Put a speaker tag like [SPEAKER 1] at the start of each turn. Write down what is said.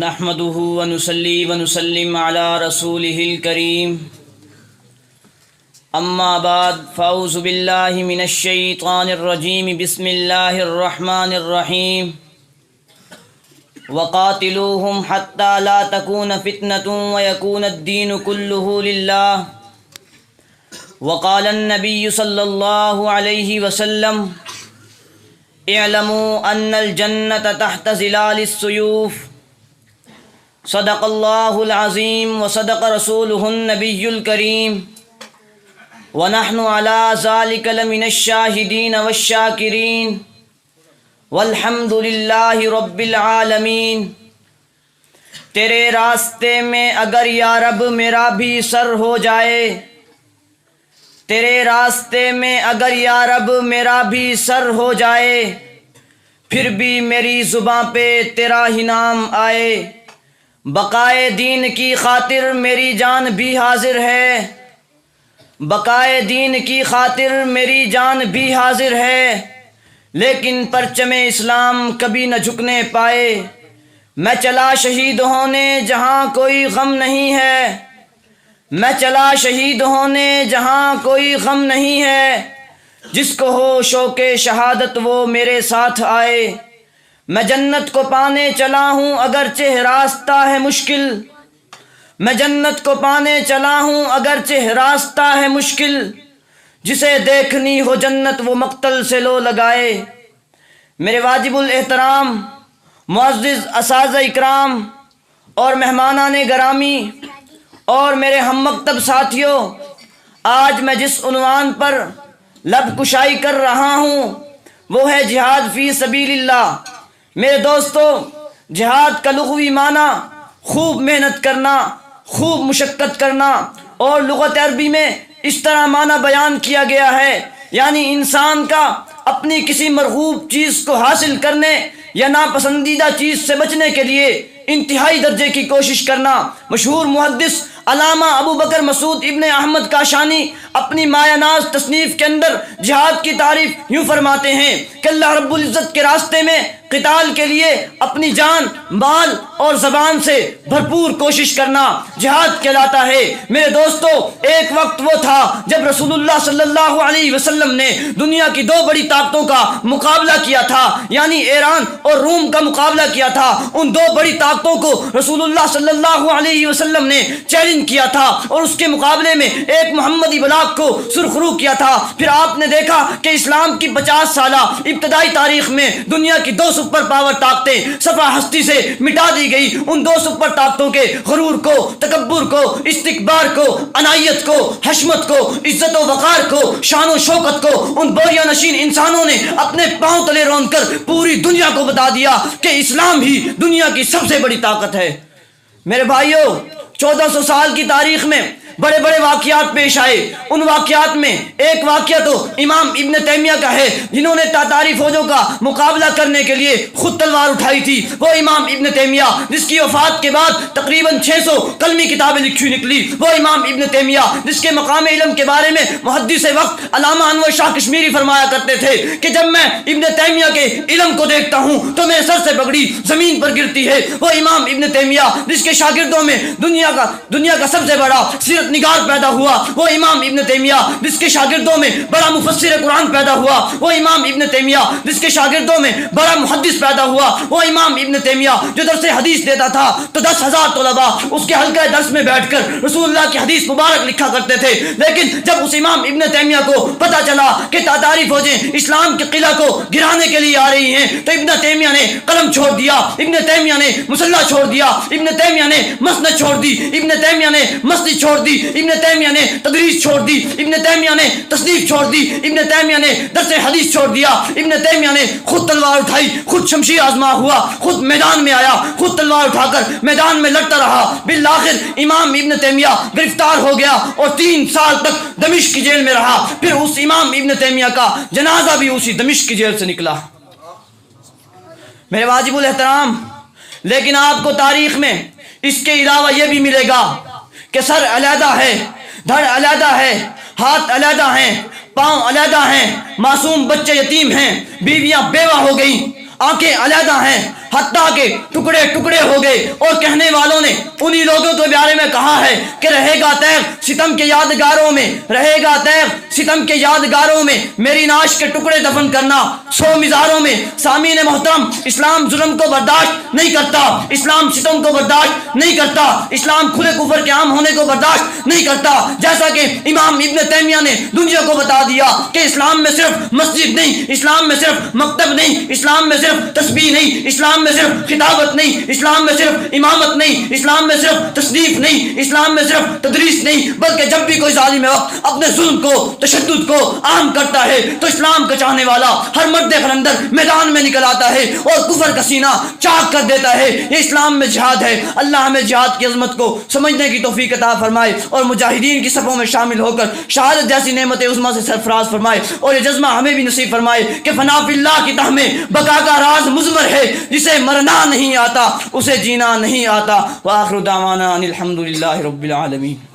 [SPEAKER 1] نحمده ونصلي ونسلم على رسوله الكريم اما بعد فاعوذ بالله من الشيطان الرجيم بسم الله الرحمن الرحيم وقاتلوهم حتى لا تكون فتنة ويكون الدين كله لله وقال النبي صلى الله عليه وسلم اعلموا ان الجنة تحت ظلال السيوف صدق اللہ العظیم وصدق رسولہ النبی الکریم ونحن على ذلك لمن الشاہدین والشاکرین والحمد للہ رب العالمین۔ تیرے راستے میں اگر یا رب میرا بھی سر ہو جائے، تیرے راستے میں اگر یا رب میرا بھی سر ہو جائے، پھر بھی میری زباں پہ تیرا ہی نام آئے، بقائے دین کی خاطر میری جان بھی حاضر ہے، بقائے دین کی خاطر میری جان بھی حاضر ہے، لیکن پرچم اسلام کبھی نہ جھکنے پائے۔ میں چلا شہید ہونے جہاں کوئی غم نہیں ہے، میں چلا شہید ہونے جہاں کوئی غم نہیں ہے، جس کو ہو شوق شہادت وہ میرے ساتھ آئے۔ میں جنت کو پانے چلا ہوں اگرچہ راستہ ہے مشکل، میں جنت کو پانے چلا ہوں اگرچہ راستہ ہے مشکل، جسے دیکھنی ہو جنت وہ مقتل سے لو لگائے۔ میرے واجب الاحترام معزز اساتذہ اکرام اور مہمانان گرامی اور میرے ہم مکتب ساتھیوں، آج میں جس عنوان پر لب کشائی کر رہا ہوں وہ ہے جہاد فی سبیل اللہ۔ میرے دوستو، جہاد کا لغوی معنی خوب محنت کرنا، خوب مشقت کرنا، اور لغت عربی میں اس طرح معنی بیان کیا گیا ہے، یعنی انسان کا اپنی کسی مرغوب چیز کو حاصل کرنے یا ناپسندیدہ چیز سے بچنے کے لیے انتہائی درجے کی کوشش کرنا۔ مشہور محدث علامہ ابو بکر مسعود ابن احمد کاشانی اپنی مایہ ناز تصنیف کے اندر جہاد کی تعریف یوں فرماتے ہیں کہ اللہ رب العزت کے راستے میں قتال کے لیے اپنی جان، مال اور زبان سے بھرپور کوشش کرنا جہاد کہلاتا ہے۔ میرے دوستو، ایک وقت وہ تھا جب رسول اللہ صلی اللہ علیہ وسلم نے دنیا کی دو بڑی طاقتوں کا مقابلہ کیا تھا، یعنی ایران اور روم کا مقابلہ کیا تھا۔ ان دو بڑی طاقتوں کو رسول اللہ صلی اللہ علیہ وسلم نے چیلنج کیا تھا اور اس کے مقابلے میں ایک محمدی بلاغ کو سرخرو کیا تھا۔ پھر آپ نے دیکھا کہ اسلام کی 50 سالہ ابتدائی تاریخ میں دنیا کی دو سپر پاور طاقتیں صفحہ ہستی سے مٹا دی گئی۔ ان دو سپر طاقتوں کے غرور کو، تکبر کو، استکبار کو، عنایت کو، حشمت کو، عزت و وقار کو، شان و شوکت کو ان بوریا نشین انسانوں نے اپنے پاؤں تلے رون کر پوری دنیا کو بتا دیا کہ اسلام ہی دنیا کی سب سے بڑی طاقت ہے۔ میرے بھائیوں، 1400 سال کی تاریخ میں بڑے بڑے واقعات پیش آئے۔ ان واقعات میں ایک واقعہ تو امام ابن تیمیہ کا ہے، جنہوں نے تاتاری فوجوں کا مقابلہ کرنے کے لیے خود تلوار اٹھائی تھی۔ وہ امام ابن تیمیہ جس کی وفات کے بعد تقریباً 600 کلمی کتابیں لکھی نکلی، وہ امام ابن تیمیہ جس کے مقام علم کے بارے میں محدث وقت علامہ انور شاہ کشمیری فرمایا کرتے تھے کہ جب میں ابن تیمیہ کے علم کو دیکھتا ہوں تو میرے سر سے پگڑی زمین پر گرتی ہے۔ وہ امام ابن تیمیہ جس کے شاگردوں میں دنیا کا سب سے بڑا سیرت نگار پیدا ہوا، وہ امام ابن تیمیہ جس کے شاگردوں میں بڑا مفسر قرآن پیدا ہوا، وہ امام ابن تیمیہ جس کے شاگردوں میں بڑا محدث پیدا ہوا، وہ امام ابن تیمیہ جو درس حدیث دیتا تھا تو 10,000 طلباء اس کے حلقہ درس میں بیٹھ کر رسول اللہ کی حدیث مبارک لکھا کرتے تھے۔ لیکن جب اس امام ابن تیمیہ کو پتا چلا کہ تاتاری فوجیں اسلام کے قلعہ کو گرانے کے لیے آ رہی ہیں تو ابن تیمیہ نے قلم چھوڑ دیا، ابن تیمیہ نے مسلح چھوڑ دیا، ابن تیمیہ نے مسند چھوڑ دی، ابن تیمیہ نے مسجد چھوڑ دی، ابن تیمیہ نے تدریس چھوڑ دی، ابن تیمیہ نے تصنیف چھوڑ دی، ابن تیمیہ نے درس حدیث چھوڑ دیا۔ ابن تیمیہ نے خود تلوار اٹھائی، خود شمشیر آزما ہوا، خود میدان میں آیا، خود تلوار اٹھا کر میدان میں لڑتا رہا۔ بالآخر امام ابن تیمیہ گرفتار ہو گیا اور 3 سال تک دمشق کی جیل میں رہا۔ پھر اس امام ابن تیمیہ کا جنازہ بھی اسی دمشق کی جیل سے نکلا۔ میرے واجب الاحترام، لیکن آپ کو تاریخ میں اس کے علاوہ یہ بھی ملے گا کہ سر علیحدہ ہے، دھڑ علیحدہ ہے، ہاتھ علیحدہ ہیں، پاؤں علیحدہ ہیں، معصوم بچے یتیم ہیں، بیویاں بیوہ ہو گئیں، آنکھیں علیحدہ ہیں، حتیٰ کہ ٹکڑے ٹکڑے ہو گئے، اور کہنے والوں نے انہی لوگوں کے بارے میں کہا ہے کہ رہے گا تیغ ستم کے یادگاروں میں، رہے گا تیغ ستم کے یادگاروں میں، میری ناش کے ٹکڑے دفن کرنا 100 مزاروں میں۔ سامعین محترم، اسلام ظلم کو برداشت نہیں کرتا، اسلام ستم کو برداشت نہیں کرتا، اسلام کھلے کفر کے عام ہونے کو برداشت نہیں کرتا۔ جیسا کہ امام ابن تیمیہ نے دنیا کو بتا دیا کہ اسلام میں صرف مسجد نہیں، اسلام میں صرف مکتب نہیں، اسلام میں صرف تسبیح نہیں، اسلام میں صرف خطابت نہیں، اسلام میں صرف امامت نہیں، اسلام میں صرف تصنیف نہیں، اسلام میں صرف تدریس نہیں، بلکہ جب بھی کوئی ظالم وقت اپنے ظلم کو تشدد کو عام کرتا ہے تو اسلام کا چاہنے والا ہر مرد قلندر میدان میں نکل آتا ہے اور کفر کا سینہ چاک کر دیتا ہے۔ یہ اسلام میں جہاد ہے۔ اللہ ہمیں جہاد کی عظمت کو سمجھنے کی توفیق عطا فرمائے اور مجاہدین کی صفوں میں شامل ہو کر شہادت جیسی نعمت عظمیٰ سے سرفراز فرمائے، اور یہ جذبہ ہمیں بھی نصیب فرمائے کہ فنا فی اللہ کی تہ میں بقا کا راز مضمر ہے، جسے مرنا نہیں آتا اسے جینا نہیں آتا۔ وآخر دعوانا ان الحمد للہ رب العالمین۔